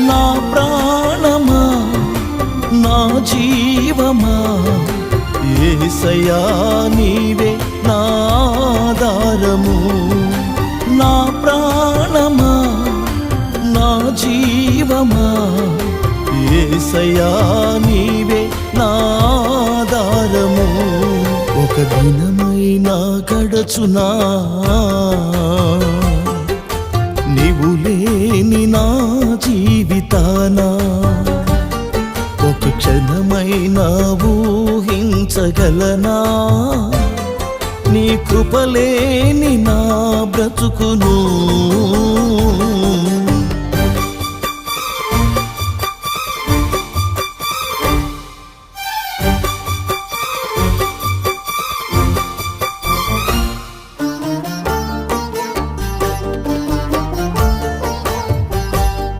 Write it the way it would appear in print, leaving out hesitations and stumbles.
నా ప్రాణమా నా జీవమా యేసయ్యా నీవే నా ఆధారము నా ప్రాణమా నా జీవమా యేసయ్యా నీవే నా ఆధారము ఒక దినమైనా గడచునా నీవు లేని నా జీవితానా ఒక క్షణమైనా ఊహించగలనా నీ కృపలేని నా బ్రతుకును